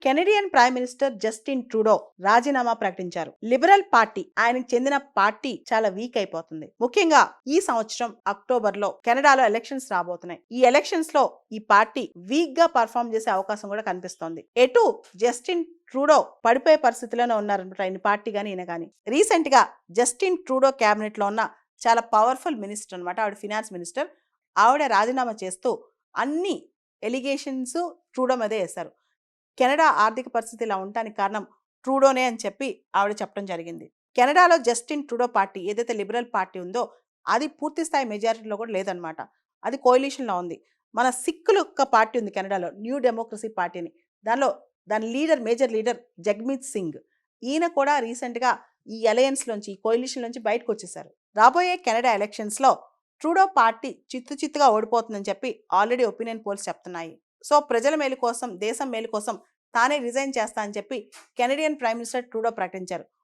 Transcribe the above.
Canadian prime minister Justin Trudeau రాజీనామా ప్రకటించారు. Liberal party, ఆయనకు చెందిన పార్టీ చాలా వీక్ అయిపోతుంది. ముఖ్యంగా ఈ సంవత్సరం అక్టోబర్ లో కెనడాలో ఎలక్షన్స్ రాబోతున్నాయి. ఈ ఎలక్షన్స్ లో ఈ పార్టీ వీక్ గా పర్ఫామ్ చేసే అవకాశం కూడా కనిపిస్తోంది. ఎటు జస్టిన్ ట్రూడో పడిపోయే పరిస్థితిలోనే ఉన్నారనమాట. ఆయన పార్టీ గానీ ఈయన గానీ. రీసెంట్ గా జస్టిన్ ట్రూడో క్యాబినెట్ లో ఉన్న చాలా పవర్ఫుల్ మినిస్టర్ అనమాట. ఆవిడ ఫినాన్స్ మినిస్టర్. ఆవిడ రాజీనామా చేస్తూ అన్ని ఎలిగేషన్స్ ట్రూడో మీదే వేశారు. కెనడా ఆర్థిక పరిస్థితి ఇలా ఉండటానికి కారణం ట్రూడోనే అని చెప్పి ఆవిడ చెప్పడం జరిగింది. కెనడాలో జస్టిన్ ట్రూడో పార్టీ ఏదైతే లిబరల్ పార్టీ ఉందో అది పూర్తి స్థాయి మెజారిటీలో కూడా లేదనమాట. అది కోalitionలో ఉంది. మన సిక్కుల యొక్క పార్టీ ఉంది కెనడాలో, న్యూ డెమోక్రసీ పార్టీని. దాని మేజర్ లీడర్ జగ్మీత్ సింగ్. ఈయన కూడా రీసెంట్గా ఈ అలయన్స్ లోంచి, ఈ కోalition లోంచి బయటకు వచ్చేసారు. రాబోయే కెనడా ఎలక్షన్స్ లో ట్రూడో పార్టీ చిత్తుగా ఓడిపోతుందని చెప్పి ఆల్రెడీ ఒపీనియన్ పోల్స్ చెప్తున్నాయి. సో ప్రజల మేలు కోసం, దేశం మేలు కోసం తానే రిజైన్ చేస్తా అని చెప్పి కెనడియన్ ప్రైమ్ మినిస్టర్ ట్రూడో ప్రకటించారు.